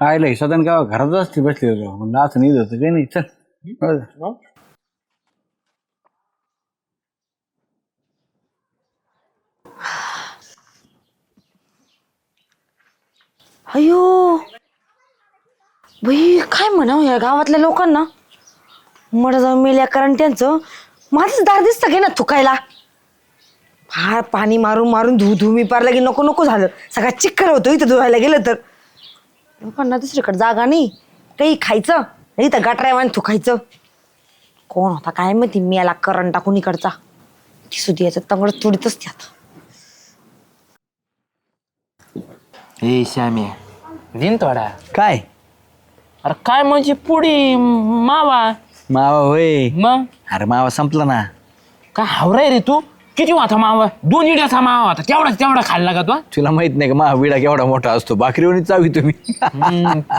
आयलंय सदन गाव घरात असते बसले म्हणलं असं नाही होतं काही नाही चल. अयो बाई काय म्हणावं या गावातल्या लोकांना मड जाऊन मेल्या कारण त्यांचं माझंच दार दिसतं घे ना थुकायला. फार पाणी मारून मारून धू मी पार की नको नको झालं. सगळा चिखल होतो इथं धुवायला गेलं तर. लोकांना दुसरीकडे जागा नाही काही खायचं नाही तर गटऱ्यावाने थुकायचं. कोण होता काय माहिती मेला करंट टाकून इकडचा. ती सुधी याचं तंगड तुडीतच त्यात. ए श्याम्या दिन थोडा काय अरे काय म्हणजे पुढे मावा मावा होय. मग अरे मावा संपला ना. काय हावराय रे तू किती होता मावा 2 इड्याचा मावा होता तेवढा खाल्ला का तू तुला माहित नाही का मावा विडा केवढा मोठा असतो भाकरीवणी चावी तुम्ही.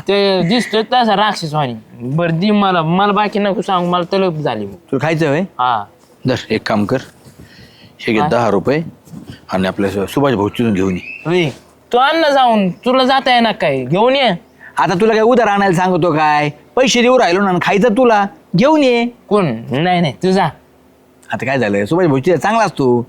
ते दिसतोय तसा राक्षस वाणी बरं दी मला बाकी नको सांग मला तलप झाली तुला खायचं होय. हा दर एक काम कर हे घे 10 रुपये आणि आपल्या सुभाष भाऊची घेऊन ये. होय तू आण ना जाऊन तुला जाता येणार काय घेऊन ये. आता तुला काय उधार आणायला सांगतो काय पैसे देऊ राहिलो ना खायचं तुला घेऊन ये. कोण नाही तू जा. आता काय झालं सुभाष भाऊची चांगला असतो.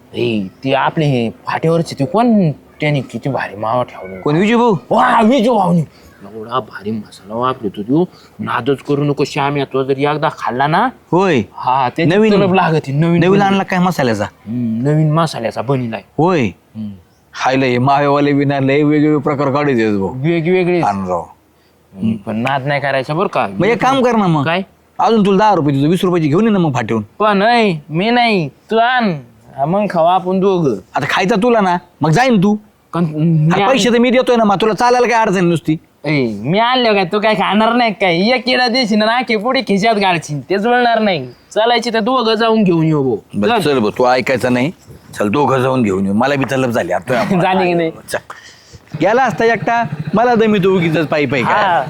ती आपले हे फाट्यावरचे ते कोण त्याने किती भारी मावा ठेवला कोण विजू भाऊ. वा विजू भाऊनी एवढा भारी मसाला वापरतो तू नादच करू नको श्याम्या तो जर एकदा खाल्ला ना. होय हा ते नवीन तलप लागत नवीन आणला काय मसाल्याचा. नवीन मसाल्याचा बनीलाय होय खायला हे मावेवाले बिना लय वेगवेगळे प्रकार काढू देत भाऊ वेगवेगळे राव. पण नाद नाही करायचा बरं का. मग एक काम कर ना मग काय अजून तुला 10 रुपये देतो 20 रुपयाची घेऊन ये ना मग फाटून. पण मी नाही तू आण मग खावा आपण दोघं. आता खायचा तुला ना मग जाईन तू. अरे पैसे तर मी देतोय ना मग तुला चालायला काय अडचण नुसती. मी आणलं काय तू काय खाणार नाही काय एक किडा देशील ना की पुढे खिशात घालशील ते जुळणार नाही. चालायची तर दोघं जाऊन घेऊन येऊ भाऊ. बरं, चल भाऊ तू ऐकायचं नाही चल दोघं जाऊन घेऊन येऊ. मला बी तलब झाली आता झाली की नाही. गेला असता एकटा मला दमी तू उगीच पायी पायी काय. हा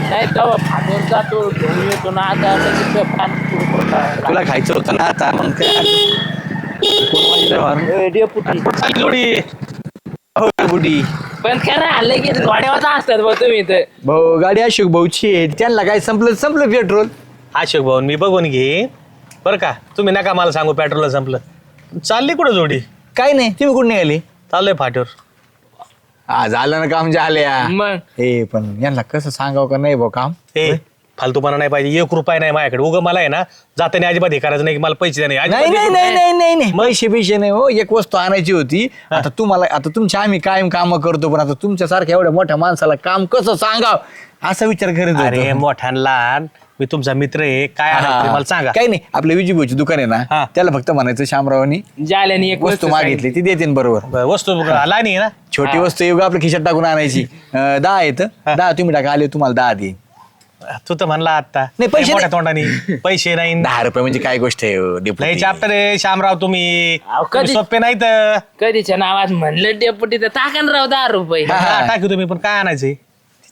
नाही तेव्हा फाटून जातो घेऊन येतो ना आता तुला खायचं होतं ना आता मग बुडी पण काय नाही आलं की घोड्यावर असतात बघ तुम्ही तर. भाऊ गाडी अशोक भाऊची आहे त्यांना काय संपलं पेट्रोल. अशोक भाऊ मी बघून घे बरं का तुम्ही नका मला सांगू पेट्रोल संपलं. चालली कुठं जोडी काय नाही तुम्ही कुठे निघाले. चाललोय फाट्यावर. हा झालं ना काम झाल्या. मग हे पण यांना कसं सांगावं का नाही भाऊ काम. हे फालतूपणा नाही पाहिजे 1 रुपया नाही माझ्याकडे उगं मला आहे ना जाताना अजिबात हे करायचं नाही की मला पैसे नाही. नाही नाही नाही नाही नाही नाही पैसे नाही हो. एक वस्तू आणायची होती. आता तुम्हाला आता तुमच्या आम्ही कायम काम करतो पण आता तुमच्यासारख्या एवढ्या मोठ्या माणसाला काम कसं सांगाव असा विचार करत अरे होतो. मोठ्या लहान मी तुमचा मित्र आहे काय आणायचं ते मला सांगा. काही नाही आपलं विजूभाऊची दुकान आहे ना त्याला फक्त म्हणायचं शामरावानी जाल्याने एक वस्तू मागितली ती देते बरोबर. वस्तू लहान आहे ना छोटी वस्तू येऊ आपल्या खिशात टाकून आणायची. 10 येत 10 तुम्ही टाका आले तुम्हाला 10 देईन. तू तर म्हणला आता नाही, पैसे मोठ्या तोंडाने पैसे नाही 10 रुपये म्हणजे काय गोष्ट आहे हो, डेपुटी. लय चाप्टर आहे श्यामराव तुम्ही कधी- सोपे नाही तर कधीच्या नावात म्हणलं डेपुटी तर टाकन राव 10 रुपये. टाकू तुम्ही पण काय आणायचंय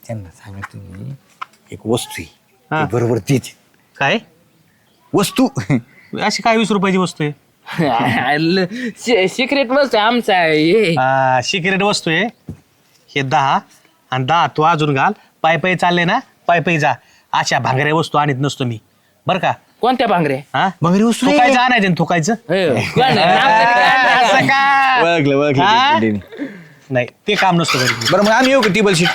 त्यांना सांगा तुम्ही एक वस्तू आहे ती बरोबर तीच काय वस्तू. अशी काय 20 रुपयाची वस्तू आहे सिक्रेट मस्त आमचा हे सिक्रेट वस्तू आहे हे 10 आणि 10 तू अजून घाल पायी चालले ना पायी जा. अशा भांगऱ्या वस्तू आणत नसतो मी बरं का. कोणत्या भांगरे हा मग वस्तू थुकायचं आणायचं ना थुकायचं असं का? ओळखलं हा? डेपुटीने. नाही ते काम नसतं घरी. बरं मग आम्ही येऊ का टेबल शीट.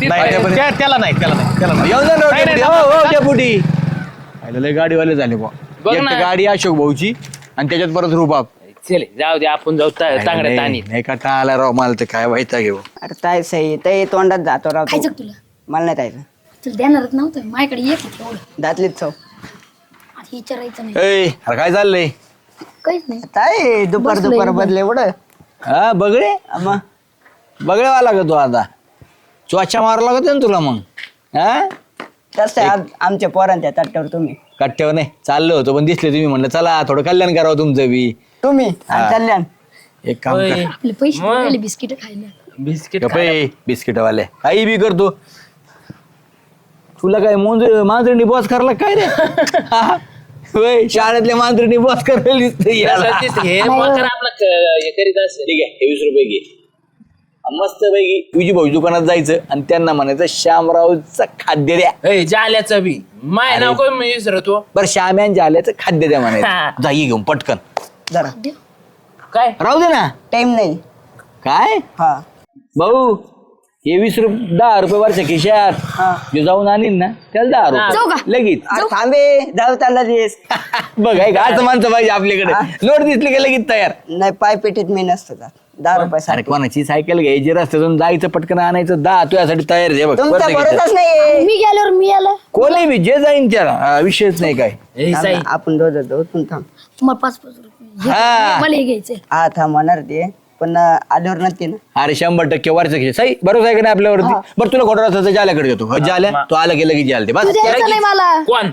नाही, त्याला नाही येऊन जा ना नाही, डेपुटी. नाही, हो, हो, डेपुटी. पाहिलं लय गाडीवाले झाले बुवा. बघ एक ना. तर गाडी अशोक भाऊची आणि त्याच्यात परत रुबाब. चले जाऊ दे आपण जाऊ तांगड्या ताणी. नाही का आला राव मला तर काय व्हायचा घेऊ. अरे ताय सही ते तोंडात जातो राव तू. खायचं का तुला मला नाही जायचं तुला देणारच नव्हतं माझ्याकडे येत होतं एवढं दातलीच चव आता विचारायचं नाही ए अरे काय चाललंय. काहीच नाही ताय दुपार बसलोय दुपार इथं. बदले एवढं हा बगडे मग बगडेवा लागतो आता चोचा मारा लागत ना तुला मग. हा तसं आमच्या पोरांच्या तट्ट्यावर तुम्ही कट्ट्यावर नाही चाललो होतो पण दिसले तुम्ही म्हणलं चला थोडं कल्याण करावं तुमचं बी. तुम्ही आणि कल्याण एक काम होय. कर आपले पैसे मिळाले बिस्किट खायला बिस्किट गप्पे बिस्किटवाले काही बी करतो. तुला काय मांजरीनी बॉस करला काय रे. हा? होय शाळेतल्या मांजरीनी बॉस करायला दिसतंय याला. हे मकर आपला हे करीत असेल. ठीक आहे हे 20 रुपये घे. मस्त पैकी विजू भाऊ दुकानात जायचं आणि त्यांना म्हणायचं श्यामरावचं खाद्य द्या. जाल्याचं बी माय नाव कोण मी विसरतो बरं श्याम्यांच्या आल्याचं खाद्य द्या हा. म्हणायचं. जा ये घेऊन पटकन. जरा काय राहू दे ना. टाइम नाही. काय हा भाऊ हे 10 रुपये वरच्या खिशात जे जाऊन आणीन ना त्याला 10 जाऊ का? रुपये लगेच. थांबे जाऊ चालला दिस. बघ आहे का असं माणसं पाहिजे आपल्याकडे. नोट दिसली की लगेच तयार. नाही पाय पेटीत मी नसतो जात. 10 रुपये अरे साठी. कोणाची सायकल घ्यायची रस्त्यातून जायचं पटकन आणायचं 10 तुझ्यासाठी तयार आहे बघ. तुमचा वरच्या खिशात. भरोसाच नाही. मी गेल्यावर मी आलं कोणी बी जे जाईन त्याला विषयच नाही काय. साई आपण दोघं जाऊ तू थांब. तुम्हाला 5-5 रुपये हा. मला हे घ्यायचंय. हा थांब होणार ते पण आल्यावर नक्की ना. अरे 100% वरचं खिशा सही भरोसा आहे का नाही आपल्यावरती. बरं तुला खोटं रस्त्याचं जाल्याकडे देतो. जाल्या तो आला गेला की जाल ते बस. तू द्यायचं नाही मला. कोण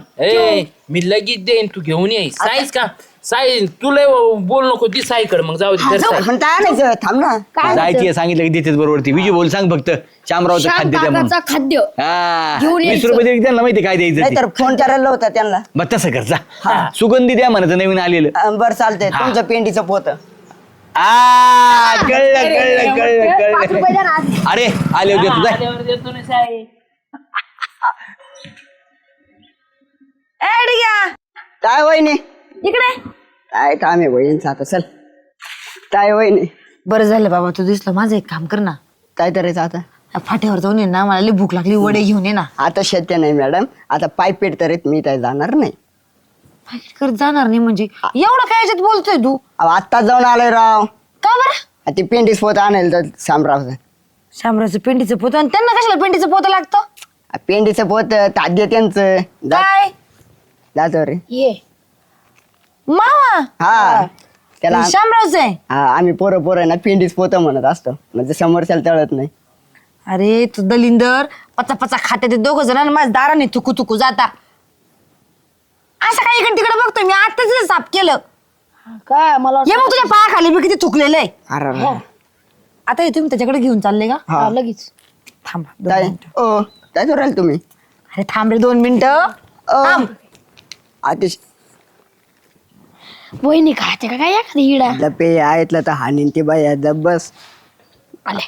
मी लगेच देईन तू घेऊन ये साईज का साई तुला बोल नको ती साईकडे मग जाऊ दे तर पण काय आणायचं थांब ना. काय जायची आहे, सांगितलं की देतेच बरोबर ती. विजय बोल सांग फक्त श्यामरावचं श्याम खाद्य द्या म्हणून. काकाचा खाद्य हा घेऊन 20 यायचं. रुपये दे त्यांना माहिती काय द्यायचं नाही ते. तर फोन करायला होता त्यांना. मग तसं कर जा. सुगंधी द्या म्हणायचं नवीन आलेलं. बरं चालतंय तुमचं पेंडीचं पोत. कळलं कळलं कळलं 5 रुपये द्या ना कळलं. आधी. अरे आले होते तुझा. आल्यावर देतो ना साई काय वहिनी इकडे काय काम आहे वहिनीचं आता चल. काय वहिनी बरं झालं बाबा तू दिसलं. माझं एक काम कर ना, काय करायचं आता. फाट्यावर जाऊन ये ना, मला लई भूक लागली, वडे घेऊन ये ना. आता शक्य नाही मॅडम. आता पाय पेट तर मी काय जाणार नाही. कर जाणार नाही म्हणजे एवढं काय याच्यात बोलतोय तू? आत्ताच जाऊन आलोय राव. का बरं? ती पेंडीच पोत आणायला तर शामरावचं. शामराचं पेंडीचं पोत आणि त्यांना कशाला पेंडीचं पोत लागतं? पेंडीचं पोत ताद्य त्यांचं काय जातो रे. ये मावा हा त्याला शामरावचं आहे. हा आम्ही पोरं ना पेंडीच पोत म्हणत असतो म्हणजे समोरच्याला तळत नाही. अरे तू दलिंदर पचा पचा खाते ते दोघं जण माझ्या दाराने थुकू थुकू जाता. असं काय इकडे तिकडे बघतोय मी आताच साफ केलं. काय मला ये मग तुझ्या पायाखाली मी किती थुकलेलं आहे. अरे आता हे तुम्ही त्याच्याकडे घेऊन चालले का? हा, लगेच थांबा 2 काय मिनिटं. ओ काय करू राहिले तुम्ही. अरे थांब रे 2 मिनिटं. थांब. आतिश वहिनी खाते का काय एखादी इडा लपे आहेतला तर हानीन ती बाई आहे बस. आले.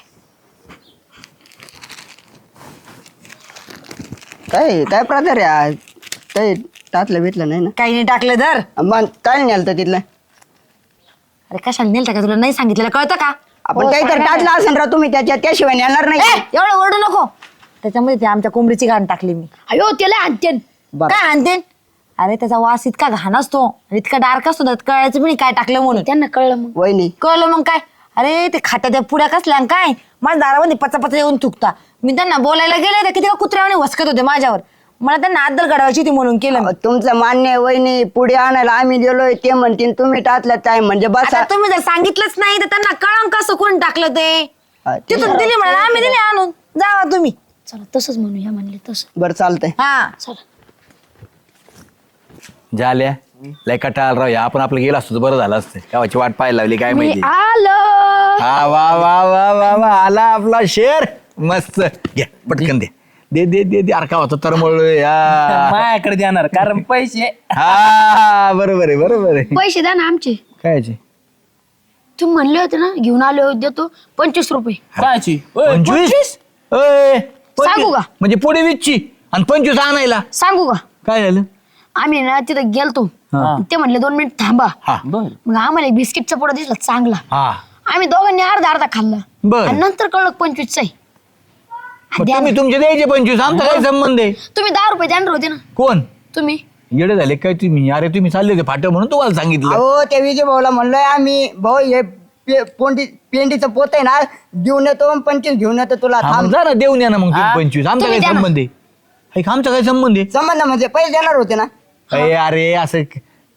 काय काय प्रकार आहे आज. काही टाकलं भेटलं नाही ना. काही नाही टाकलं तर. मग काय नाही आलं तिथलं. अरे कशाला नेलता का, तुला नाही सांगितलेलं कळतं का? आपण काहीतरी टाकलं असेल राव तुम्ही त्याशिवाय नेणार नाही. एवढं ओरडू नको. त्याच्यामध्ये ते आमच्या कोंबडीची घाण टाकली मी. अयो त्याला आणते. बरं. काय आणते? अरे त्याचा वास इतका घाण असतो आणि इतका डार्क असतो त्यात कळायचं पण नाही काय टाकलं म्हणून. त्यांना कळलं मग. वहिनी कळलं मग काय. अरे ते खात्या त्या पुड्या कसल्या आणि काय माझ्या दारामध्ये पचा पचा येऊन थुकता. मी त्यांना बोलायला गेले तर किती का कुत्र्याने वसकत होते माझ्यावर. मला त्यांना आदल काढवायची होती म्हणून केलं मी. तुमचं मान्य आहे वहिनी. पुढे आणायला आम्ही गेलोय ते म्हणतील तुम्ही टाकलं काय म्हणजे बस. आता तुम्ही जर सांगितलंच नाही तर त्यांना कळंन कसं कोण टाकलं ते. तिथून दिली म्हणा आम्ही दिली आणून जावा तुम्ही. चला तसंच म्हणूया म्हणले तसं. बरं चालतंय. हा चला झाल्या लय कटाळ राव. आपण आपलं गेलं असतो तर बरं झालं असतं. गावाची वाट पाहायला लागली काय मी माहिती. आलं. हा वा वा वा वा वा आला आपला शेर. मस्त घ्या पटकन दे दे दे दे दे. अरे का होतं तरमळ माझ्याकडे देणार कारण पैसे हा बरोबर आहे बरोबर आहे. पैसे द्या ना आमचे. कायचे तुम्ही म्हणले होते ना घेऊन आलो देतो 25 रुपये. कायची 25? ओय, 25? सांगू का? म्हणजे पुढे वीसची आणि 25 आणायला सांगू का काय झालं. आम्ही ना तिथं गेलतो. हा. ते म्हणले 2 मिनिट थांबा. हा बर मग आम्हाला एक बिस्किटचा पुडा दिसला चांगला. हा आम्ही दोघांनी अर्धा खाल्ला. बर. आणि नंतर कळलं 25 आहे. मग द्या तुम्ही ना. तुमचे द्यायचे 25 आमचा काय संबंध आहे. तुम्ही 10 रुपये देणार होते ना कोण तुम्ही. येडे झाले काय तुम्ही. अरे तुम्ही चालले होते फाटं म्हणून तुम्हाला सांगितलं. अहो त्या विजय भाऊला म्हणलोय आम्ही भाऊ हे पेंडीचं पोत आहे ना घेऊन येतो 25 घेऊन येतो तुला. हा, थांब मग जा ना देऊन या ना मग हा? 25 आमचा तुम्ही काय द्या ना. संबंध आहे. ऐक, आमचा काय संबंध आहे. संबंध म्हणजे पैसे देणार होते ना. अरे असं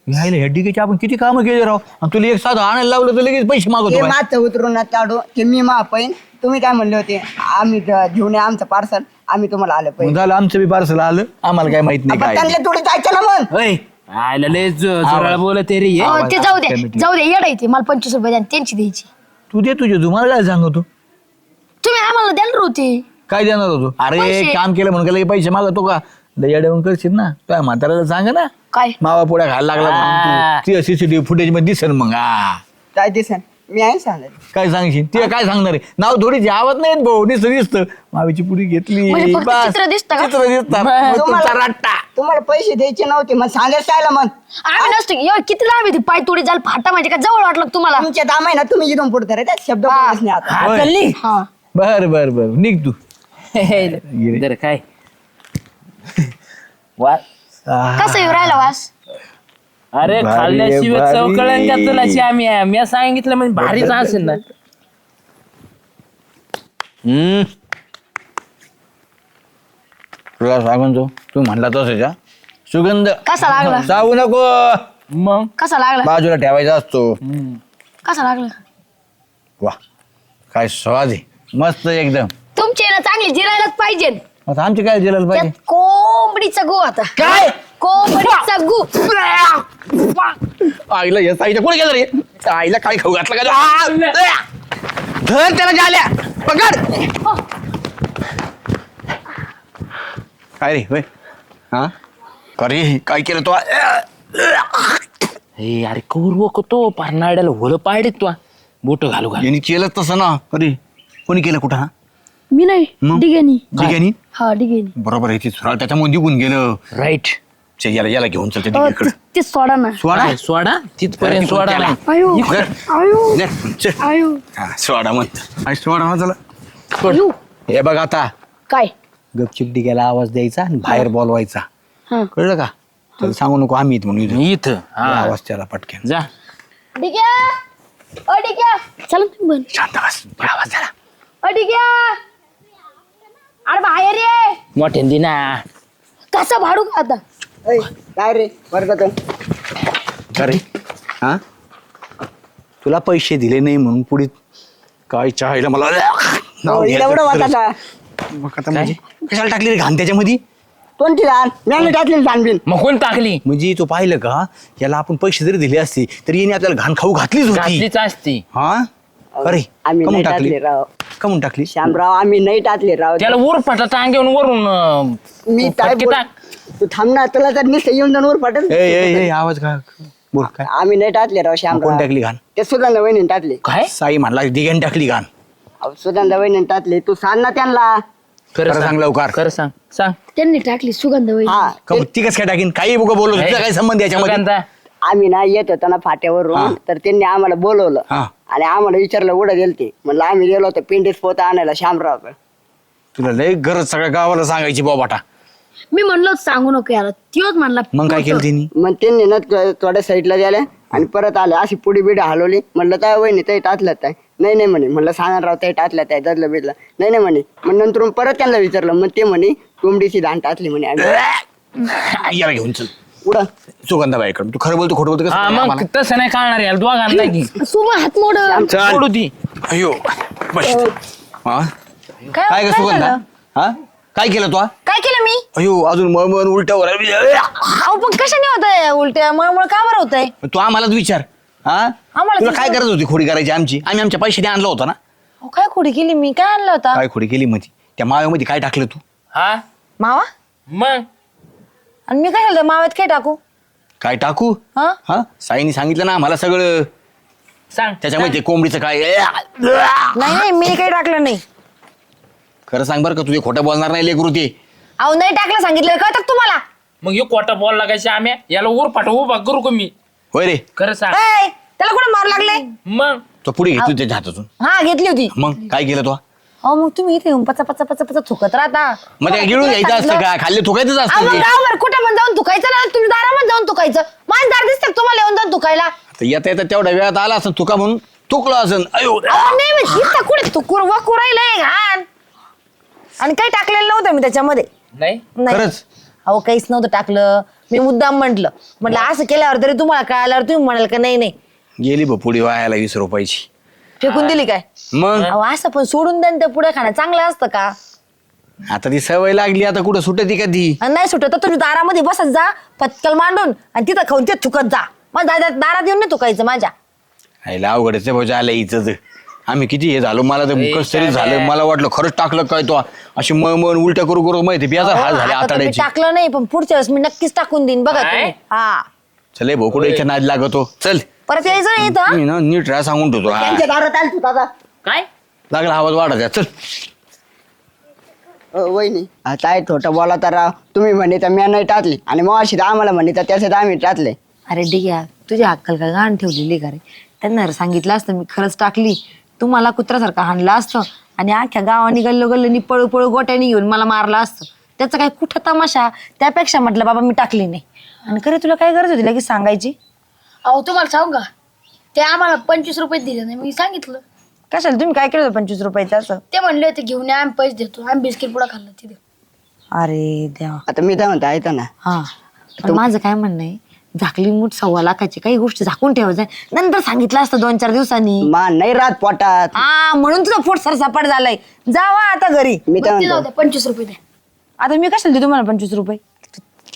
घ्यायला हेडिकेचे आपण किती कामं केले राव. आणि तुला एक साधं आणायला लावलं तर लगेच पैसे मागवतो ते काय. मागचं उतरून काढू ते मी पैन. तुम्ही काय म्हणले होते आम्ही घेऊन या आमचं पार्सल आम्ही तुम्हाला आलं मग पैसे. झालं आमचं बी पार्सल आलं आम्हाला काय माहित नाही काय. त्यांना थोडी जायचं ना मग. ओय, आयला लय जोराला बोलत रे हे. अहो, ते जाऊ दे कमिटी. जाऊ दे येडा येते. मला 25 रुपये द्या आणि त्यांची द्यायची. तू दे तुझे तुम्हाला काय सांगतो. तुम्ही आम्हाला देणार होते. काय देणार होतो. अरे पैसे. काम केलं म्हणून काय पैसे मागतो का. येऊन करशील ना तुझ्या म्हाताऱ्याला सांग ना. काय मावा पोळ्या खायला लागला हा. CCTV फुटेज मध्ये दिसेल मग. हा काय दिसन मी आहे सांगणार काय सांगशील ते काय सांगणार आहे नाव थोडीची आवत नाही भाऊ नुसतं दिसतं मावीची पुडी घेतली म्हणजे फक्त बस. चित्र दिसतं का? चित्र दिसतं मग तुमचा रट्टा तुम्हाला पैसे द्यायचे नव्हते मग सांगायचं कायला मग आम्ही नसतो एवढं किती लांब आहे ती पाय तोडी जाल फाटा म्हणजे का जवळ वाटलं का तुम्हाला तुमच्या दाम आहे ना तुम्ही इथून पुढे रे त्यात शब्द बोलूच नाही आता हा होय. चालली हा बर बर बर निघ तू दर काय वा कसं येऊ राहिला वास अरे भारी आहे, खाल्ल्याशिवाय भारी. चौकळण का तुला आम्ही मी सांगितलं म्हणजे भारीच असेल ना तुला सांगून तू म्हणला तसं सुगंध कसा लागला? जाऊ नको मग कसा लागला बाजूला ठेवायचा असतो कसा लागला वा काय स्वाद आहे मस्त एकदम तुमची ना चांगली जिरायलाच पाहिजे आता आमची काय दिलं पाहिजे त्यात कोंबडीचा गु आता काय कोंबडीचा गु आईला या साईच्या कुठे गेलं रे आईला काय खाऊ घातलं का आ! धर त्याला जाल्या पकड काय रे होय हा अरे काय केलं तो हे अरे कौर तो पारनाड्याला होलं पाडे तू बोट घालू घालू यांनी केलं तसं ना अरे कोणी केलं कुठं हा मी नाही मग? डिगेनी ठीक आहे नी हा डिगेनी बरोबर आहे ती सुराळ त्याच्यामुळे निघून गेलं राईट चल, याला याला घेऊन चलते तिकडे ते सोडा ना सोडा सोडा तिथपर्यंत सोडा नाही आयो धर. आयो धर, चल. आयो हा, सोडा म्हणत आई सोडा म्हणत चला आयो हे बघ आता काय गपचिप डिग्याला आवाज द्यायचा आणि बाहेर बोलवायचा हा कळलं का त्याला सांगू नको आम्ही इथं म्हणून इथं. इथं हा आवाज त्याला पटकेन जा डिग्या ओ डिग्या चला तुम्ही बन शांत बस आवाज झाला ओ डिग्या अरे बाहेर ये मोठ्यान दिना कसा भाडू का आता ऐ, काय रे वर्गातून अरे हा तुला पैसे दिले नाही म्हणून पुढे काय चाहायला मला नाव घ्यायचं एवढं खरंच. वाटायला मग आता म्हणजे कशाला टाकली रे घाण त्याच्यामध्ये कोणती लहान मी टाकली जानबीन मग कोण टाकली म्हणजे तू पाहिलं का याला आपण पैसे जरी दिले असते तरी याने आपल्याला घाण खाऊ घातलीच होती घातलीच असती हा अरे आम्ही कमून नाही टाकली टाकले राव कमून टाकली श्यामराव आम्ही नाही टाकले राव त्याला वर फाटा टांगेऊन वरून मी काय फटके बोल- टाक. तू थांब ना तुला तर नुसतं येऊन जाऊन वर ए ए पाठल ए आवाज का बोल काय आम्ही नाही टाकले राव कोण श्यामराव टाकली घाण ते सुधांदा वहिनी टाकले काय साई म्हणला दिघ्याने टाकली घाण सुधांदा वहिनी टाकले तू सांग ना त्यांना खरं सांग लवकर. खरं सांग सांग त्यांनी टाकली सुगंध वैरी हा का ती कसं काय टाकीन काही बघ बोललो तुझा काय संबंध याच्यामध्ये सुगंधा. आम्ही ना येत होतो ना हा. फाट्यावरून तर त्यांनी आम्हाला बोलवलं हा. आणि आम्हाला विचारलं उडं गेल ते म्हणलं आम्ही गेलो होतो पिंडीस पोता आणायला श्यामराव तुला लय गरज सगळ्या गावाला सांगायची बाबाटा मी म्हणलो होतं सांगू नको याला त्योच म्हणला मग काय केलं तिने मग त्यांनी ना थोड्या साईडला गेल्या आणि परत आले अशी पुडी बिडी हलवली म्हणलं काय वहिनी ते टाकलं काय नाही नाही म्हणे म्हणलं सांगा राव ते टाकलं काय ददलं बिडलं नाही नाही म्हणे मग नंतर परत त्यांना विचारलं मग ते म्हणे कोंबडीची धान टाकली म्हणे आम्ही याला घेऊन चल उडं सुगंधाबाईकडून तू खरं बोलतो खोटं बोलतो हा कसं मग आम्हाला? तसं नाही कळणार याला दोघांना की सुबह हात मोड चल. सोडू ती अयो बस हा काय का सुगंधा झालं? हा काय केलं तू हा? काय केलं मी अयो अजून मळमळ उलट्यावर अहो पण कशाने होतंय उलट्या मळमळ का बरं होतंय तू आम्हालाच विचार हा आम्हाला तुला विचार. काय गरज होती खोडी करायची आमची आम्ही आमच्या पैशाने आणलं होतं ना अहो, काय खोडी केली मी काय आणलं होता काय खोडी केली मध्ये त्या माव्यामध्ये काय टाकलं तू हा मावा मग आणि मी काय केलं माव्यात काय टाकू काय टाकू हा हा साईनी सांगितलं ना आम्हाला सगळं सांग त्याच्यामध्ये ते कोंबडीचं काय नाही नाही मी काही टाकलं नाही खरं सांग बरं का तुझे खोटं बोलणार नाही लेकरू ते अहो नाही टाकलं सांगितलं कळतं का तुम्हाला मग ह्यो कोटा बॉल लागायची आम्ही याला वर फाटा उभा करू का मी होय रे खरं सांग ए, त्याला कुठे मारू लागले मग तो पुढे घेतली त्याच्या हातातून हा घेतली होती मग काय केलं तो अहो मग तुम्ही इथे येऊन पचा पचा पचा पचा थुकत राहता मग ते गिळून घ्यायचं असतं का खाल्ले थुकायचंच अहो, असतं मग ते. गावभर कुठे पण जाऊन थुकायचं ना तुम्ही दारामध्ये जाऊन थुकायचं माझं दार दिसतं का तुम्हाला येऊन जाऊन थुकायला आता येता येता तेवढ्या वेळात आला असं तुका म्हणून तुकलो असं अयो अहो नाही मी दिसतं कुठे तुकुर वकू राहिलंय घाण आणि काही टाकलेलं नव्हतं मी त्याच्यामध्ये नाही नाही खरंच अहो काहीच नव्हतं टाकलं मी मुद्दाम म्हटलं असं केल्यावर तरी तुम्हाला कळाल्यावर तुम्ही म्हणाल का नाही नाही गेली बघ पुढे वायाला 20 रुपयाची फेकून दिली काय मग अहो असं पण सोडून द्या ना, पुढे खाणं चांगलं असतं का आता ती सवय लागली आता कुठं सुटती का ती आणि नाही सुटत तर तुम्ही दारामध्ये बसत जा पत्कल मांडून आणि तिथं खाऊन ते थुकत जा मग दारात येऊन नाही थुकायचं माझ्या आईला अवघडच आहे भाऊ आलं हिचं तर. आम्ही किती हे झालो मला तर कसं तरी झालं मला वाटलं खरंच टाकलं काय तो अशी मळ उलट्या करू करू माहिती बियाचा हाल झाले आता तुम्ही आताड्याची टाकलं नाही पण पुढच्या वेळेस मी नक्कीच टाकून देईन बघा काय? तुम्ही हा चले भाऊ कुठे नाद लागतो चल परत यायचं नाही इथं. मी ना नीट राहा सांगून ठेवतो हा. त्यांच्या दारात आल तू दादा. काय लागला आवाज वाढायचा चल. वहिनी आता आहे थोटं बोला तर राव तुम्ही म्हणे तर मी नाही टाकली आणि मग अशी आम्हाला म्हणे तर त्याच्यात आम्ही टाकले. अरे ठीक आहे तुझी अक्कल का घाण ठेवलेली का रे. त्यांना सांगितलं असतं मी खरंच टाकली तुम्हाला कुत्र्यासारखं हाणलं असतं आणि अख्ख्या गावानी गल्लो गल्लोनी पळू पळू गोट्यानी घेऊन मला मारलं असतं. त्याचा काय कुठं तमाशा. त्यापेक्षा म्हटलं बाबा मी टाकली नाही. आणि खरं तुला काय गरज होती लगेच सांगायची. अहो तुम्हाला सांगू का ते आम्हाला 25 रुपये दिले नाही मी सांगितलं. कशाला तुम्ही काय केलं होतं 25 रुपयाचं असं. ते म्हणले होते घेऊन या आम्ही पैसे देतो आम्ही बिस्किट पुडा खाल्ला तिथे. अरे देवा. आता मी काय म्हणतो ऐका ना हा पण माझं काय म्हणणं आहे झाकली मूठ 1.25 लाखाची काही गोष्टी झाकून ठेवायचं नंतर सांगितलं असतं 2-4 दिवसांनी. मान नाही राहत पोटात. हा म्हणून तुझा पोट सरसापाट झालाय. जावा आता घरी. मी काय ते जाऊ म्हणतो द्या 25 रुपये द्या. आता मी कशाला देऊ तुम्हाला 25 रुपये.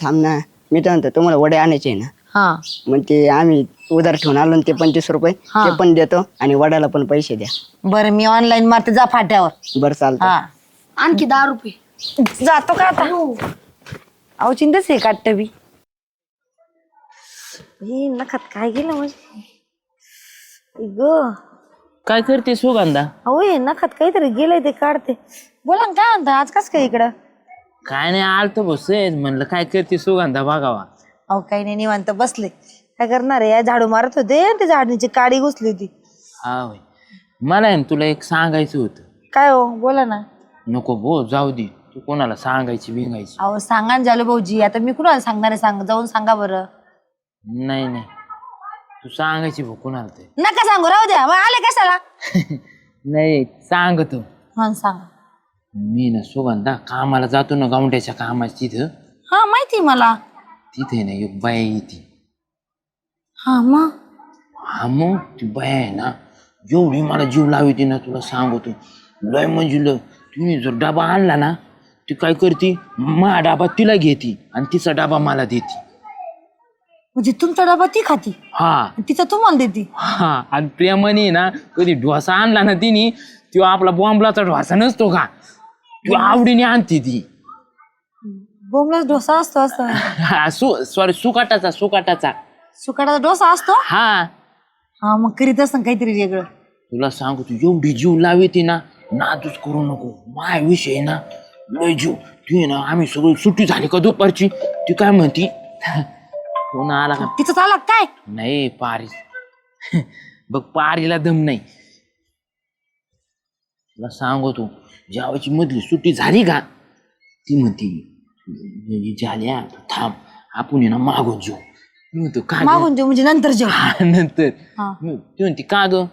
थांब ना मी काय म्हणतो तुम्हाला वडे आणायचे ना हा मग ते आम्ही उधार ठेवून आलो ना ते 25 रुपये हा. ते पण देतो आणि वड्याला पण पैसे द्या. बरं मी ऑनलाईन मारते जा फाट्यावर. बरं चालतं. हा आणखी 10 रुपये. जातो का आता. अहो चिंताच आहे काट्ट बी. नखात काय गेलं म्हणजे ग. काय करते सुगंधा? अहो हे नखात काहीतरी गेलंय ते काढते. बोला ना काय म्हणता आज कस काय इकडं. काय नाही आलतो बस म्हणलं काय करते सुगंधा बघावा. अहो काही नाही निवांत बसले. काय करणार आहे झाडू मारत होते ते झाडणीची काडी घुसली होती. हा होय. मला आहे ना तुला एक सांगायचं होतं. काय हो बोला ना. नको भो जाऊ दे तू कोणाला सांगायची बिंगायची. अहो सांगा ना झालो भाऊजी आता मी कुणाला सांगणार आहे सांग जाऊन सांगा बरं. नाही नाही तू सांगायची भो कोणाला ते. नका सांगू राहू द्या मग आले कशाला. नाही सांगतो. हा सांगा. मी ना सुगंधा कामाला जातो ना गावंड्याच्या कामाची तिथं. हा माहिती मला. तिथे ना एक बाया येते. हा मग हा मग ती बाया आहे ना एवढी मला जीव लावते ना तुला सांगतो लय म्हणजे लय. तिने जर डबा आणला ना ती काय करते मा डबा तिला घेते आणि तिचा डबा मला देते. म्हणजे तुमचा डबा ती खाती हा आणि तिचा तुम्हाला देते. हा आणि प्रेमाने ना कधी डोसा आणला ना तिने तो आपला बॉम्बलाचा डोसा नसतो का तो आवडीने आणते ती. बोंबलाच डोसा असतो असं. हा सॉरी सुकाटाचा सुकाटाचा डोसा असतो. हा हा मग करीत असं काहीतरी वेगळं. तुला सांगू तू एवढी जीव लावते ना नादूच करू नको. माय विषय ना लय जीव ती ना आम्ही सगळी सुट्टी झाली का दुपारची ती काय म्हणती फोन आला का तिचं चाला काय. नाही पारी बघ पारीला दम नाही. तुला सांगतो ज्यावेळची मधली सुट्टी झाली का ती म्हणती झाल्या थांब आपण आहे ना मागून जेऊ. मी म्हणतो का मागून देऊ म्हणजे नंतर जेव. नंतर हा. ती म्हणती का ग.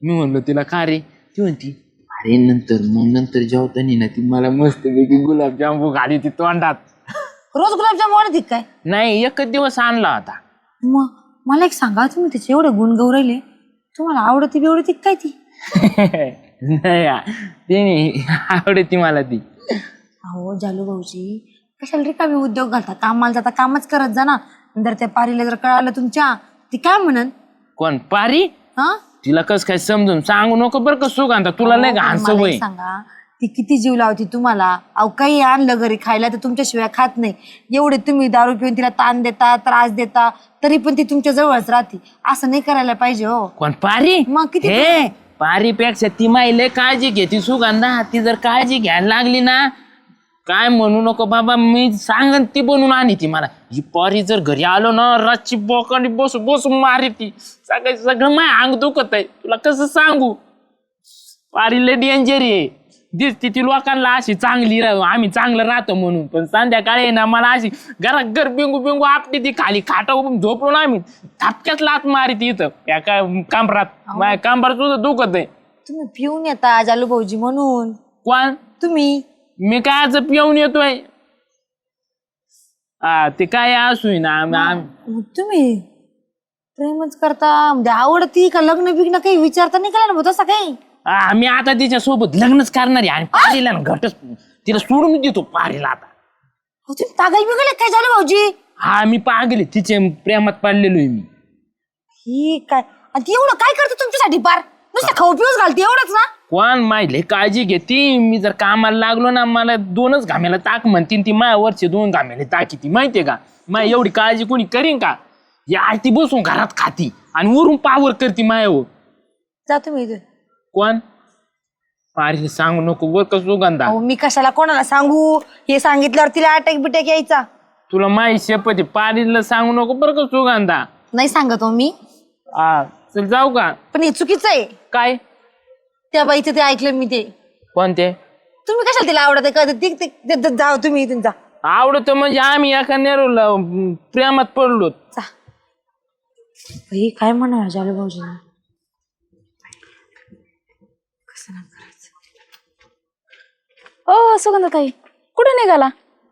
मी म्हणलो तिला का रे. ती म्हणती अरे नंतर मग नंतर जेवताना ना ती मला मस्तपैकी गुलाबजामू घाली ती तोंडात. रोज गुलाबजाम वाढत काय. नाही एकच दिवस आणला होता. मग मला एक सांगा तुम्ही त्याचे एवढे गुण गौरायले तुम्हाला आवडती बिवडती काय ती. नाही तिने आवडती मला ती. अहो जालू भाऊजी कशाला रिकामी उद्योग घालता कामाला जाता कामच करत जा ना. नंतर त्या पारीला जर कळालं तुमच्या ती काय म्हणन. कोण पारी. हा तिला कस काय समजून सांगू नको बरं का सुगंधा तुला नाही घाण मला सवय. एक सांगा ती किती जीव लावती तुम्हाला. अहो काही आणलं घरी खायला तर तुमच्याशिवाय खात नाही. एवढे तुम्ही दारू पिऊन तिला ताण देता त्रास देता तरी पण ती तुमच्या जवळच राहते. असं नाही करायला पाहिजे हो. कोण पारी. मग किती हे पारीपेक्षा ती माईले काळजी घेते सुगंधा. ती जर काळजी घ्यायला लागली ना काय म्हणू नको बाबा मी सांगन ती बनवून आणि ती मला. ही पारी जर घरी आलो ना रातची बोकांडी बसू बसू मारी ती सगळं माय अंग दुखत आहे. तुला कसं सांगू पारी लय डेंजर आहे. दिसती ती लोकांना अशी चांगली आम्ही चांगलं राहतो म्हणून पण संध्याकाळी ना मला अशी घरात घर बिंगू बिंगू आपटी ती खाली खाटावर झोपलो ना आम्ही थापक्यात लात मारी ती इथं या काय कांबरात माझ्या कांबरात सुद्धा दुखत आहे. तुम्ही पिऊन येता जालू भाऊजी म्हणून. कोण तुम्ही मी काय आज पिऊन येतोय. हा ते काय असू ना मग तुम्ही प्रेमच करता म्हणजे आवडती का लग्न बिग्न काही विचारता नाही केला ना तसं काही. मी आता तिच्या सोबत लग्नच करणार आहे आणि पारीला ना घटच तिला सोडून देतो पारीला आता. अहो, तुम्ही पागल बिगल काय झालं भाऊजी. हा मी पागले तिच्या प्रेमात पडलेलो आहे मी. ही काय आणि ती एवढं काय करते तुमच्यासाठी पार नुसतं खाऊ पिऊच घालते एवढंच ना. कोण माहिती काळजी घेते. मी जर कामाला लागलो ना मला 2च घामेला ताक म्हणतील ती मायावरचे 2 घामेले ताकी ती माहितीये का. माय एवढी काळजी कोणी करीन का. या आरती बसून घरात खाती आणि वरून पावर करते मायावर. जा तुम्ही इथून. कोण? पारीला सांगू नको बर का सुगंधा. अहो मी कशाला कोणाला सांगू, हे सांगितल्यावर तिला अटॅक बिटॅक यायचा. तुला माहिती शपथ आहे, पारीला सांगू नको बर का सुगंधा. नाही सांगत हो मी, हा चल जाऊ का? पण हे चुकीचं आहे. काय? त्या बाईचं ते ऐकलं मी ते. कोणते? तुम्ही कशाला तिला आवडत आहे? जाओ तुम्ही इथून जा. आवडतं म्हणजे आम्ही एका नेरूला प्रेमात पडलो. जा. बाई काय म्हणा जालू भाऊजी, ओ सुगंधाताई, कुठे निघाला?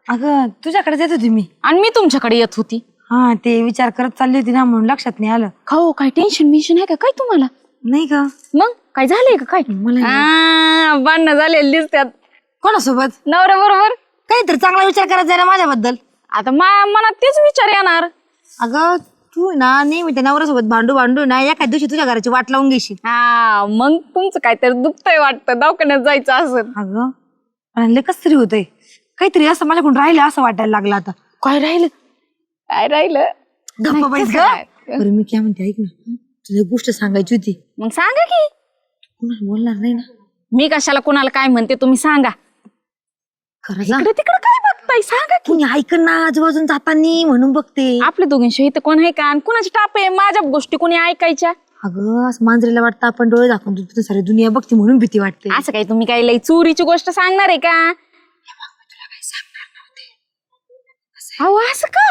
अगं तुझ्याकडे येत होती मी. आणि मी तुमच्याकडे येत होती. हा ते विचार करत चालली होती ना, म्हणून लक्षात नाही आलं. खाऊ काय टेन्शन बिन्शन आहे का काय तुम्हाला? नाही का? मग काय झालंय का काय? मला भांडणं झालेली दिसतात. कोणासोबत? नवऱ्या बरोबर. काहीतरी चांगला विचार करायचा आहे ना माझ्याबद्दल. आता मनात तेच विचार येणार. अगं तू ना नेहमी त्या नवऱ्यासोबत भांडू भांडू ना एका दिवशी तुझ्या घराची वाट लावून घेशील. हा मग तुमचं काहीतरी दुखतंय वाटतं, दवाखान्यात जायचं असेल. अगं म्हणले कस तरी होतंय, काहीतरी असं माझ्याकडून राहिलं असं वाटायला लागलं आता. काय राहिलं? काय राहिलं? गप्प बैस ग. बरं मी काय म्हणते, ऐक ना, तुला एक गोष्ट सांगायची होती. मग सांगा की. कुणाला बोलणार नाही ना? मी कशाला कोणाला काय म्हणते तुम्ही सांगा. खरंच ना? इकडे तिकडे काय बघताय सांगा की. कुणी ऐक ना आजूबाजून जातानी म्हणून बघते. आपल्या दोघींशी इथं कोण आहे का? आणि कुणाची टाप आहे? माझ्या गोष्टी कोणी ऐकायच्या? अगं असं मांजरीला वाटतं आपण डोळे दाखवून तुझी सारी दुनिया बघते म्हणून भीती वाटते. असं काही तुम्ही काही लई चोरीची गोष्ट सांगणार आहे का? अहो असं का?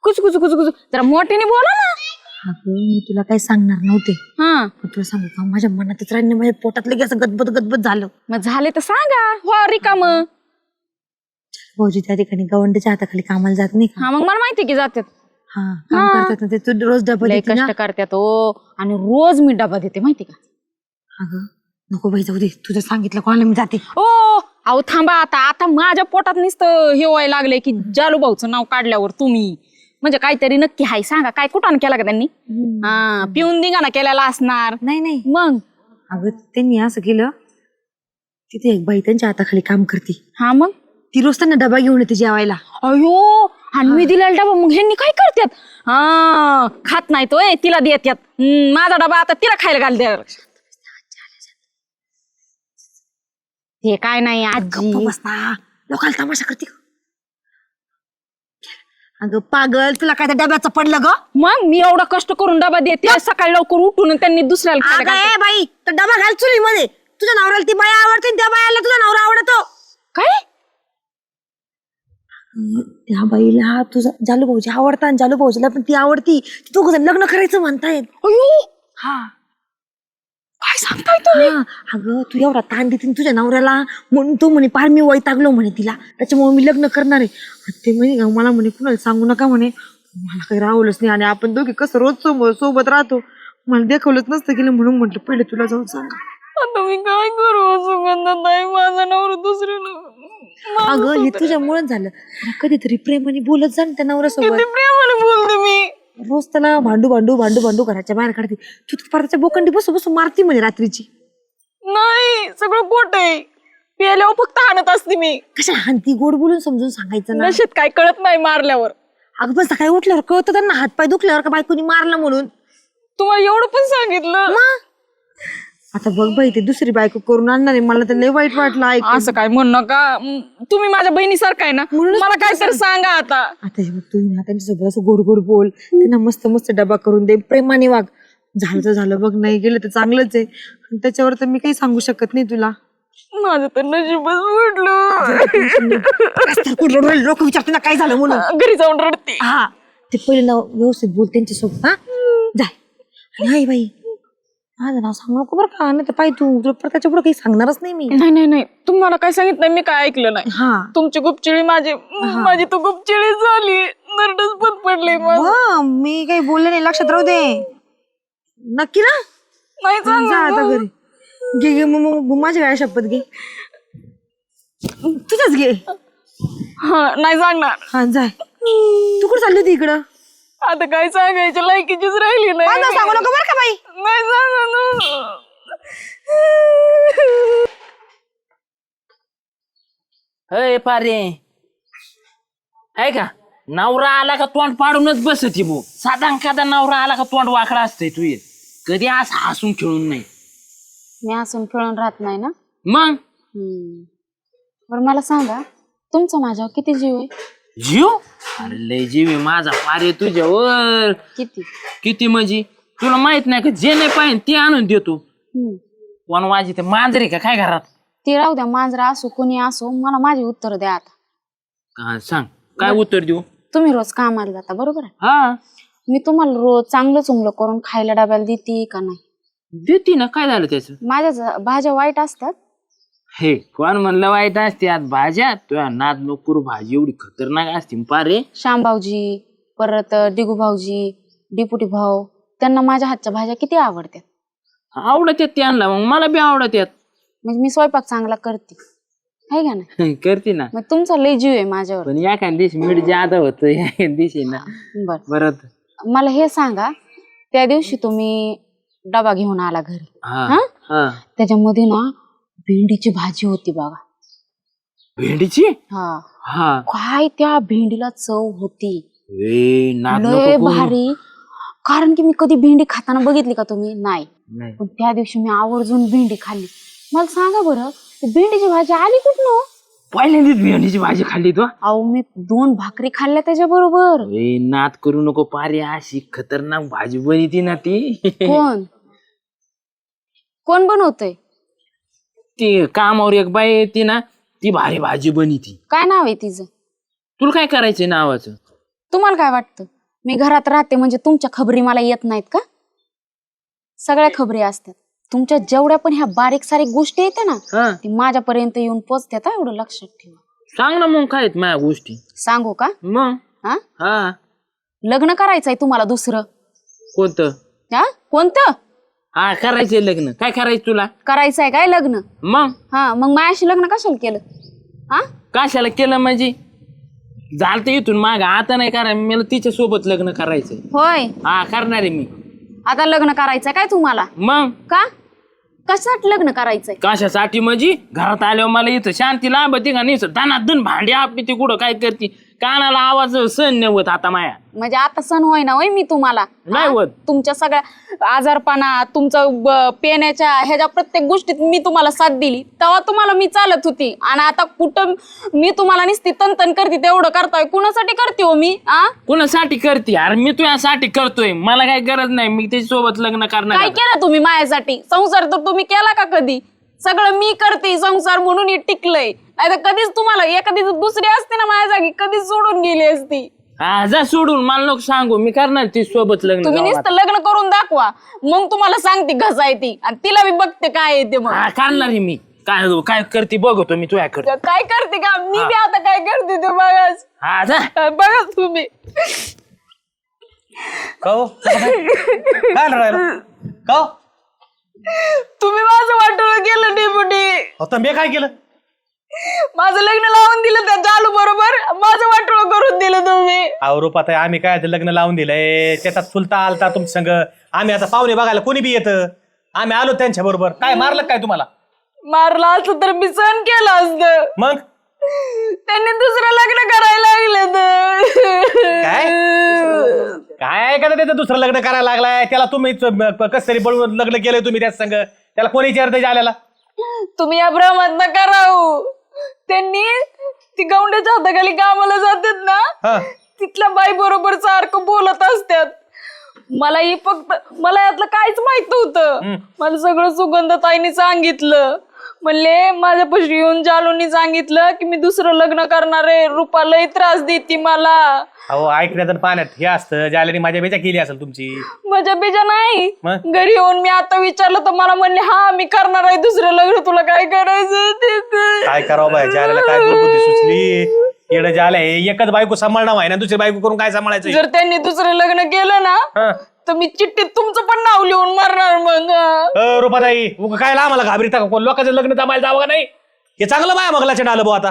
कुच कुच कुच कुच जरा मोठ्याने बोला ना. अगं मी तुला काही सांगणार नव्हते, हा पण तुला सांगू का, माझ्या मनातच राहिलं, माझ्या पोटात लगेच असं गदबद गदबद झालं. मग झाले तर सांगा. हो रिकाम. भाऊजी त्या ठिकाणी गवंडीच्या हाताखाली कामाला जात नाही का? हा मग मला माहिती की जातात. हा काम करतात ना ते, तू रोज डबा लय देते ना. कष्ट करतात हो. आणि रोज मी डबा देते माहिती का? अगं नको बाई जाऊ दे, तुझं सांगितलं कोणाला मी जाते. ओ अहो थांबा आता. आता माझ्या पोटात नुसतं हे व्हायला लागलंय की जालू भाऊचं नाव काढल्यावर तुम्ही म्हणजे काहीतरी नक्की हाय. सांगा काय कुठं केला का त्यांनी? हा पिऊन दिंगाणा केलेला असणार. नाही नाही, मग अगं त्यांनी असं केलं, तिथे एक बाई त्यांच्या हाताखाली काम करते, हा मग ती रोज त्यांना डबा घेऊन येते जेवायला. अयो आणि मी दिलेला डबा मग ह्यांनी काय करतात? हा खात नाही तो तिला देतात. माझा डबा आता तिला खायला घालते. हे काय नाही आजी. बस ना, लोकांना तमाशा करते का? अगं पागल, तुला काय त्या डब्याचं पडलं ग? मग मी एवढा कष्ट करून डबा देते सकाळी लवकर उठून त्यांनी दुसऱ्याला खायला अगं घालतात. ए बाई, तर डबा घाल चुली मध्ये. तुझ्या नवऱ्याला ती बाई आवडते आणि त्या बायाला तुझा नवरा आवडतो. काय? त्या बाईला तुझा जालू भाऊजी आवडता आणि जालू भाऊजीला पण ती आवडती. ती दोघं जण लग्न करायचं म्हणतायत. अयो हा काय सांगताय तुम्ही? हा, अगं तू एवढा ताण देते ना तुझ्या नवऱ्याला म्हणून तो म्हणे पार मी वैतागलो म्हणे तिला, त्याच्यामुळे मी लग्न करणार आहे. आणि ते म्हणे का मला म्हणे कुणाला सांगू नका म्हणे. मला काही राहवलंच नाही आणि आपण दोघे कसं रोज सोबत राहतो, मला देखवलंच नसतं गेलं म्हणून म्हटलं पहिले तुला जाऊन सांगा. आता मी काय करू सुगंधाताई? माझा नवरा दुसऱ्याला. अगं हे तुझ्यामुळेच झालं. कधीतरी प्रेमाने बोलत जा ना त्या नवऱ्यासोबत. प्रेमाने बोलते मी. रोज त्याला भांडू भांडू भांडू भांडू घराच्या बाहेर काढते. तू परतच्या बोकंडी बसू बसू मारती म्हणे रात्रीची. नाही सगळं खोट आहे. प्यायल्यावर फक्त हाणत असते मी. कशा हानती? गोड बोलून समजून सांगायचं ना. नशेत काय कळत नाही मारल्यावर. अगं पण सकाळी उठल्यावर कळतं त्यांना हातपाय दुखल्यावर का बायकोनी मारलं म्हणून. तुम्हाला एवढं पण सांगितलं. आता बघ बाई, ते दुसरी बायको करून आणणार आहे, मला तर लय वाईट वाटलं ऐकून. असं काय म्हणू नका. तुम्ही माझ्या बहिणीसारखा आहे ना, मला काय तर सांगा आता. आता हे बघ, तू ना त्यांच्यासोबत असं गोड गोड बोल, त्यांना मस्त मस्त डबा करून दे, प्रेमाने वाग. झालं तर झालं बघ, नाही गेलं तर चांगलंच आहे. आणि त्याच्यावर तर मी काही सांगू शकत नाही तुला. माझं तर नशीबच म्हटलं. लोक विचारते ना काय झालं म्हणून. घरी जाऊन रडते. हा ते पहिले ना व्यवस्थित बोल त्यांच्यासोबत. हा जाय. आणि हाय बाई, माझं नाव सांगू नको बरं का, नाही तर पाय तू तुला त्याच्या पुढे काही सांगणारच नाही मी. नाही नाही नाही, तुम्हाला काय सांगितलं मी काय ऐकलं नाही. हा तुमची गुपचिळी माझी तो गुपचिळी झाली. नरडच बंद पडले. मी काही बोलले नाही, लक्षात राहू दे. नक्की ना? नाही जा आता घरी. घे घे मग माझ्या वेळा शपथ घे. तुझंच घे. नाही सांगणार. हा जाय. तू कुठं चालली होती इकडं? आता काय सांगायच्या लायकीचीच राहिली नाही. माझं सांगू नको बरं का बाई. नाही सांगणार. अय पारे आहे का? नवरा आला का तोंड पाडूनच बसती भो. साधा एखादा नवरा आला का तोंड वाकडा असतंय तू ये. कधी असं हसून खेळून नाही. मी असून खेळून राहत नाही ना. मग बरं मला सांगा, तुमचा माझ्यावर किती जीव आहे? जीव? अरे लय जीव आहे माझा पारे तुझ्यावर. किती? किती म्हणजे तुला माहित नाही का, जे नाही पाहिजे ते आणून देतो. कोण वाजी ते मांजरी का काय घरात? ती राहू द्या, मांजरा असो कोणी असो, मला माझी उत्तर द्या आता. हा, सांग काय उत्तर देऊ? तुम्ही रोज कामाला जाता बरोबर आहे? हा मी तुम्हाला रोज चांगलं चुंगलं करून खायला डब्याला देते का नाही? देते ना, काय झालं त्याचं? माझ्या भाज्या वाईट असतात? हे कोण म्हणलं वाईट असते आज भाज्या? तुझ्या नाद नोकरू भाजी एवढी खतरनाक असते पारे. श्यामभाऊजी, परत डिगू भाऊजी, डिपुटी भाऊ, त्यांना माझ्या हातच्या भाज्या किती आवडतात. आवडत्यात त्यांना, मग मला बी आवडत्यात. म्हणजे मी स्वयंपाक चांगला करते आहे का नाही? करते ना. मग तुमचा लय जीव आहे माझ्यावर. पण एखाद्या दिवशी मीठ ज्यादा होतं, एखाद्या दिवशी ना. बर, परत मला हे सांगा, त्या दिवशी तुम्ही डबा घेऊन आला घरी, हा हा? हा. त्याच्यामध्ये ना भेंडीची भाजी होती बघा. भेंडीची? हा, हा. काय त्या भेंडीला चव होती, ए, नाद लय नको करू. भारी. कारण की मी कधी भेंडी खाताना बघितली का तुम्ही? नाही. नाही. पण त्या दिवशी मी आवर्जून भेंडी खाल्ली. मला सांगा बरं, भेंडीची भाजी आली कुठनं? पहिल्यांदाच भेंडीची भाजी खाल्ली तू? अहो, मी 2 भाकरी खाल्ल्या त्याच्या बरोबर. ए, नाद करू नको पारे, अशी खतरनाक भाजी बनती ना ती. कोण कोण बनवतय? ती कामावर एक बाई येते ना, ती भारी भाजी बनीती. काय नाव आहे तिचं? तुला काय करायचंय नावाचं? तुम्हाला काय वाटतं, मी घरात राहते म्हणजे तुमच्या खबरी मला येत नाहीत का? सगळ्या खबरी असतात. तुमच्या जेवढ्या पण ह्या बारीक सारीक गोष्टी येते ना, हा, ती माझ्यापर्यंत येऊन पोचतात. एवढं लक्षात ठेवा. सांग ना मग, काय आहेत माझ्या गोष्टी? सांगू का? मग हा, हा. लग्न करायचंय तुम्हाला दुसरं? कोणतं? हा, कोणतं? हा, करायचंय लग्न. काय करायचं तुला? करायचंय काय लग्न? मग हा, मग माझ्याशी लग्न कशाला केलं? हा, कशाला केलं म्हणजे? झालं तर इथून माग, आता नाही करा. मला तिच्या सोबत लग्न करायचंय. होय, हा, करणार आहे मी. आता लग्न करायचंय काय तुम्हाला? मग का? कशासाठी लग्न करायचंय? कशासाठी म्हणजे? घरात आल्यावर मला इथं शांती लाभते का नाही? दनादन भांडी आपली ती कुठं काय करते, कानाला आवाज सहन नाही होत आता माया. म्हणजे आता सण होय ना होय मी तुम्हाला? नाही होत. तुमच्या सगळ्या आजारपणा, तुमचं पेण्याच्या ह्याच्या प्रत्येक गोष्टीत मी तुम्हाला साथ दिली, तेव्हा तुम्हाला मी चालत होती. आणि आता कुठं मी तुम्हाला नुसती तनतन करते, तेवढं करताय. कुणासाठी करते हो मी? कुणासाठी करते? अरे मी तुझ्यासाठी करतोय, मला काही गरज नाही. मी त्याच्या सोबत लग्न करणार. काय केलं तुम्ही माझ्यासाठी? संसार तर तुम्ही केला का कधी? सगळं मी करते संसार म्हणून हे टिकलंय. नाही तर कधीच तुम्हाला एखादी दुसरी असते ना माझ्या जागी, कधीच सोडून गेली असती. हा, जा सोडून, मला नको सांगू. मी करणार ती सोबत लग्न. तुम्ही गावात. नुसतं लग्न करून दाखवा, मग तुम्हाला सांगते घसा येते आणि तिला मी बघते काय येते. मग हा, करणार आहे मी. काय काय करते बघतो मी तुझ्या करते. काय करते का मी बी आता काय करते ते बघाच. हा, जा. बघा तुम्ही. काहो काय राहिलं? काहो तुम्ही माझं वाटोळं केलं डेपुटी. आता मी काय केलं? माझं लग्न लावून दिलं त्या जालू बरोबर, माझं वाटोळं करून दिलं तुम्ही. अहो रूपात आम्ही काय ते लग्न लावून दिलंय, त्याच्यात चुलता आलता तुमच्या संग. आम्ही आता पाहुणे बघायला कोणी बी येतं. आम्ही आलो त्यांच्या बरोबर. काय मारलं काय तुम्हाला? मारला असतं तर मी सहन केलं असतं. मग त्यांनी दुसरं लग्न करायला लागलं तर काय काय का त्याचं दुसरं लग्न करायला लागलाय? त्याला तुम्ही कस तरी बळून लग्न केलंय तुम्ही त्याच संग. त्याला कोणी विचारते आल्याला? तुम्ही या भ्रमात नका राहू. त्यांनी ती गौंड्याच्या हाताखाली कामाला जातात हा. ना, तिथल्या बाई बरोबर सारखं बोलत असतात. मला यातलं काहीच माहित नव्हतं. मला सगळं सुगंधताईने सांगितलं. म्हणले माझ्यापाशी येऊन जालूनी सांगितलं की मी दुसरं लग्न करणार आहे, रूपा लय त्रास देती मला. अहो ऐकण्यात आणि पाण्यात हे असतं. ज्याला माझ्या बेजा केली असेल तुमची. मजा बेजा नाही. मग? घरी येऊन मी आता विचारलं तर मला म्हणले हा मी करणार आहे दुसरं लग्न, तुला काय करायचं ते कर. काय करावं बाय? ज्याला काय दुर्बुद्धी सुचली. येडं ज्याला एकच बायको सांभाळणं आहे ना, दुसरी बायको करून काय सांभाळायचं? जर त्यांनी दुसरं लग्न केलं ना तर मी चिठ्ठीत तुमचं पण नाव लिहून मारणार. मग रूपाताई काय आम्हाला घाबरीता का? कोण लोकांचं लग्न जमायला जावं का नाही? हे चांगलं बाय मगलाच्या आलं भाऊ आता.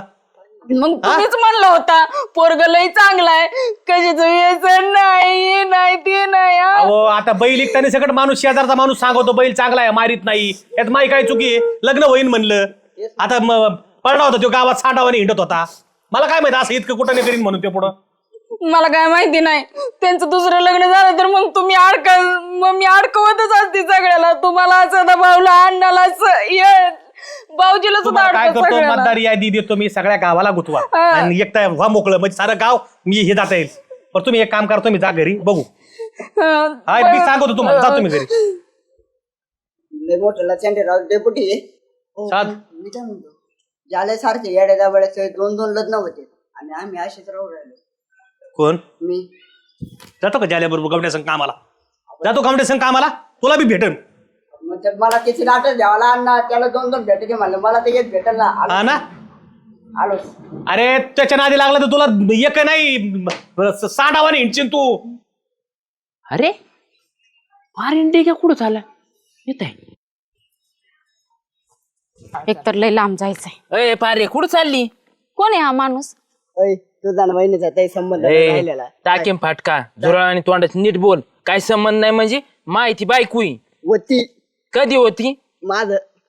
मग तुम्हीच म्हणलं होता पोरग लय चांगलाय, कशाच यायचं नाही नाही ते नाही. अहो आता बैल इकताना सगळं माणूस शेजारचा माणूस सांगतो बैल चांगला आहे मारीत नाही. यात माई काय चुकी? लग्न होईन म्हणलं. आता पडला होता तो गावात सांडावाने हिंडत होता. मला काय माहिती असं इतकं कुठं नाही करीन म्हणून ते पुढं. मला काय माहिती नाही. त्यांचं दुसरं लग्न झालं तर मग मग मी अडकवतच असते सगळ्याला. तुम्हाला असं दबावला, अण्णाला भाऊजीला सुद्धा तुम्हाला काय अडकवत करतो सगळ्याला. मतदार यादी देतो मी सगळ्या गावाला गुतवा हा. आणि एकटा व्हा मोकळं म्हणजे सारं गाव मी हे जाता येईल. पण तुम्ही एक काम करतो मी जा घरी बघू. हा मी सांगतो तुम्हाला जा तुम्ही घरी. लय मोठं लचंडेराव डेपुटी आहे. साध. मी काय म्हणतो ज्याला सारखे येड्या दाबड्याचे 2-2 लग्न होते आणि आम्ही असेच राहू राहिलो. कोण मी जातो का जाल्या बरोबर गवड्या संघ कामाला? जातो गवड्या संघ कामाला? तुला बी भेटन. म्हणजे मला त्याची लाटच द्यावा अण्णा, त्याला 2-2 भेटायचे म्हणलं, मला ते एक भेटल ना. हा ना? आलो. अरे त्याच्या नादी लागला तर तुला एक नाही 6 डावाने हिंडशील तू. अरे पारिंडे का कुठं झाला येत आहे? एकतर लय लांब जायचंय. अय पारे कुठं चालली? कोण आहे हा माणूस? अय तुझा ना बहिणीचा काही संबंध नाही राहिलेला. टाकेम फाटका झुरळ आणि तोंडात नीट बोल. काय संबंध नाही म्हणजे माहिती बायकुई होती कधी होती? माझ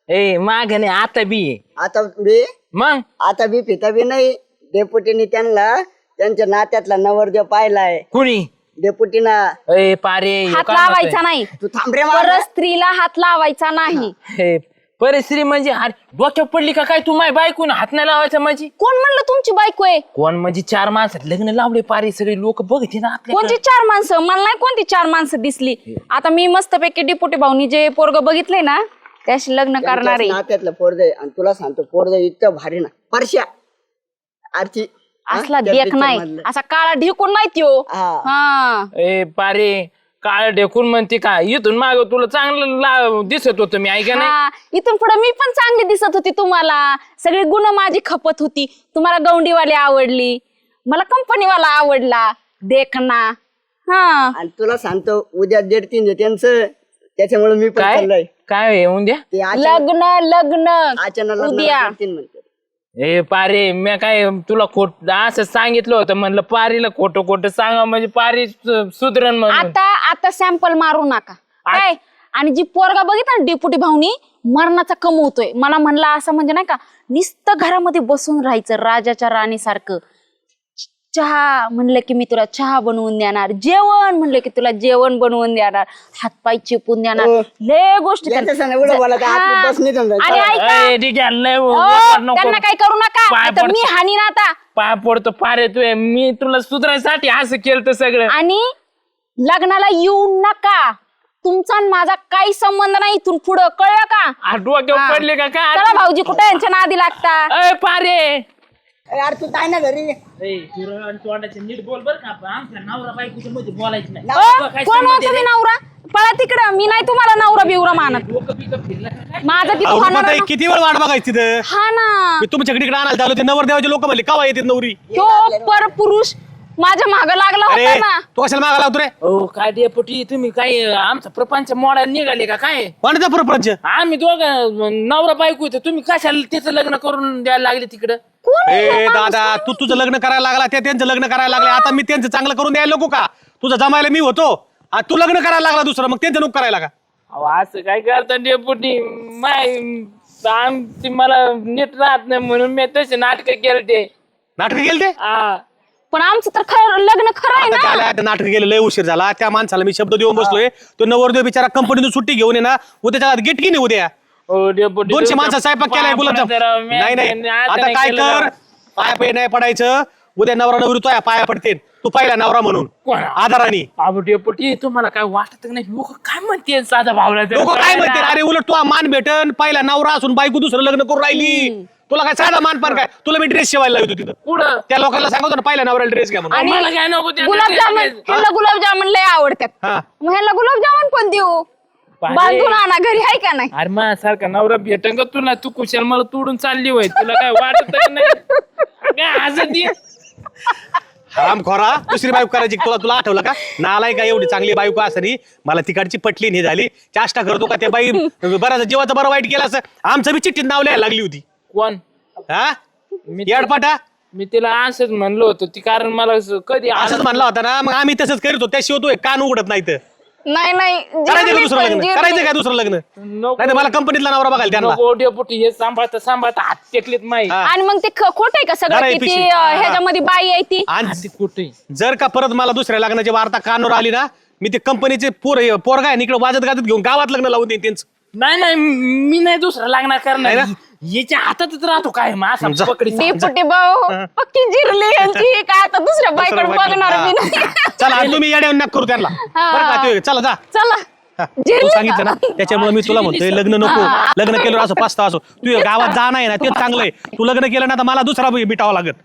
ए माग नाही आता बी आहे. आता बी मग आता बी पिता बी नाही. डेपुटीने त्यांना त्यांच्या नात्यातला नवरदेव पाहिलाय. कुणी? डेपुटीना. ए पारे ह्यो हात काय लावायचा म्हणतोय? नाही. तू थांब रे परत मला. स्त्रीला हात लावायचा नाही. हे परिस्थिती म्हणजे अरे डोक्यात पडली का काय तू माय बायकून हात नाही लावायचा माझी? कोण म्हणलं तुमची बायको आहे? कोण म्हणजे 4 माणसात लग्न लावले पारे सगळे लोक बघते ना कोणती आपल्या. 4 माणसं? मला नाही कोणती 4 माणसं दिसली. आता मी मस्तपैकी डिपुटी भाऊनी जे पोरग बघितलंय ना त्याशी लग्न करणार आहे. नात्यातलं पोरदय आणि तुला सांगतो पोरदय इतकं भारी ना. परश्या आरची असला देख नाही, असा काळा ढिकून नाही त्यो. हा. हा ए पारे काळ ढेकून म्हणते का? इथून माग तुला चांगलं दिसत होतं मी ऐका नाही. हा, इथून पुढे मी पण चांगली दिसत होती तुम्हाला. सगळी गुण माझी खपत होती. तुम्हाला गौंडीवाली आवडली, मला कंपनीवाला आवडला. देखना. हा आणि तुला सांगतो उद्या 1.5 त्यांचं, त्याच्यामुळे मी पण काय चाललोय. काय येऊन द्या. ते लग्न लग्न अचानक उद्या. 1.5 म्हणते. ए पारे मी काय तुला खोट असं सांगितलं होतं म्हणलं पारीला खोटं खोटं सांगा म्हणजे पारी सुधरण म्हणून. आता सॅम्पल मारू नका काय. आणि जी पोरगा बघितला ना डेपुटी भाऊनी मरणाचा कमवतोय, मला म्हणला असं म्हणजे नाही का नुसतं घरामध्ये बसून राहायचं राजाच्या राणीसारखं. चहा म्हणलं की मी तुला चहा बनवून देणार, जेवण म्हणलं की तुला जेवण बनवून देणार, हातपाय चिपून देणार, लय गोष्टी यांच्या संग एवढं बोलायचं, हात बस नाही जमलं. आणि ऐका, ए, ठीक आहे, लय नको. त्यांना काही करू नका. पाय आता मी पडतो. हानी ना आता. पाय पडतो पारे तू मी तुला सुधारायसाठी असं केलं सगळं. आणि लग्नाला येऊ नका. तुमचा आणि माझा काही संबंध नाही इथून पुढं, कळलं का? डोक्यावर पडले का काय? चला भाऊजी कुठे यांच्या नादी लागता. ए पारे यार तू काय ना घरी नीट बोल बर का. आमच्या नवरा बायकोच्या मध्ये बोलायचं नाही. कोण होत तुम्ही नवरा? पळा तिकडं. मी नाही तुम्हाला नवरा बिवरा मानत. माझं तिथं होणार रुपाताई, ना. किती वेळ वाट बघायची तिथं? हा ना. मी तुमच्याकडे इकडे आणायला चालू ते नवरदेवाचे लोक म्हणले कावा येते नवरी. तो पर पुरुष माझ्या माग लागला अरे होता ना. तू कशाला मागा लावतो रे? हो काय डेपुटी तुम्ही काय आमचा प्रपंच मोडायला निघाले का काय? कोणाचा प्रपंच? आम्ही दोघं नवरा बायको होतो, तुम्ही कशाला त्याचं लग्न करून द्यायला लागले तिकडं? ए दादा, तू तुझं लग्न करायला लागला, ते त्यांचं लग्न करायला लागले. आता मी त्यांचं चांगलं करून द्यायला नको का? तुझं जमायला मी होतो, आता तू लग्न करायला लागला दुसरं, मग त्यांचं नको करायला का? अहो, असं काय करता डेपुटी? आमची मला नीट राहत नाही म्हणून मी तसे नाटक केलं ते. नाटक केलं ते? हा. पण आमचं तर खरं लग्न खरं आहे आता ना. झालं, आता नाटक केलं, लय उशीर झाला. त्या माणसाला मी शब्द देऊन बसलोय, तो नवरदेव बिचारा कंपनीतून सुट्टी घेऊन ये ना, उद्या गिटकी नाही उद्या. हो डेपुटी 200 माणसं स्वयंपाक केलाय गुलाबजाम. नाही नाही, आता काय कर, पाया पाय नाही पडायचं. उद्या नवरा नवरी तो पाया पडते, तू पाहिला नवरा म्हणून कोण? आधाराने. अहो डेपुटी तुम्हाला काय वाटत नाही? लोक काय म्हणते साधा भावला लोक काय म्हणते? अरे उलट तू मान भेटन, पहिला नवरा असून बायको दुसरं लग्न करून राहिली. तुला काय साधा मान पण काय? तुला मी ड्रेस शिवायला लावतो तिथं. पुढं त्या लोकांना सांगतो ना पहिला नवऱ्याला ड्रेस घ्या म्हणून. मला काय नको ते गुलाबजामुन, ह्यांना गुलाबजामुन लय आवडतात. हा. मग ह्यांना गुलाबजामुन पण देऊ. पारे. बांधून आणा घरी, आहे का नाही? अरे मा सारखा नवरा भेटन का तुला? तू कुशाल मला तोडून चालली होय, तुला काय वाटत नाही? काय हसत ये? खोरा दुसरी बायको करायची तुला तुला आठवलं का? नालाय का एवढी चांगली बायको असली, मला तिकडची पटली नाही झाली. चाष्टा करतो का ते बाई बराच जीवाचं बरं वाईट केलं असं. आमचं बी चिठ्ठीत नाव लिहायला लागली होती. कोण? हा मी येडपाटा मी तिला असंच म्हणलो होतो ती, कारण मला कधी असंच म्हणला होता ना, मग आम्ही तसंच करीत होतो. त्याशिवाय तू एक कान उघडत नाही तर. नाही नाही करायचं का जिरली दुसरं पण लग्न जिरली. करायचं काय दुसरं लग्न नाही तर मला कंपनीतला नवरा बघाल त्यांना नको डेपुटी हे सांभाळता हात टेकलेत माई हा. आणि मग ते खोट आहे का सगळं घराई की ती पिशवी. ह्याच्यामध्ये बाई आहे ती आणि कुठे जर का परत मला दुसऱ्या लग्नाची वार्ता कानावर आली ना मी ते कंपनीचे पोरगा आहे इकडे वाजत गाजत घेऊन गावात लग्न लावून देईन त्यांचं नाही मी नाही दुसरं लागणार करणार नाही याच्या हातातच राहतो काय मग जा. असा पकडी डेपुटी भाऊ पक्की जिरली यांची काय आता दुसऱ्या बाईकडे बघणार मी नाही चला आणि तुम्ही येड्या नका करू त्यांना बरं का ते चला जा चला हा, तू जिरली सांगितलं ना का? त्याच्यामुळे मी तुला म्हणतोय लग्न नको लग्न केलं असं पाचता असो तू गावात जा नाही ना ते चांगलं आहे तू लग्न केलं ना तर मला दुसरा मिटावं लागत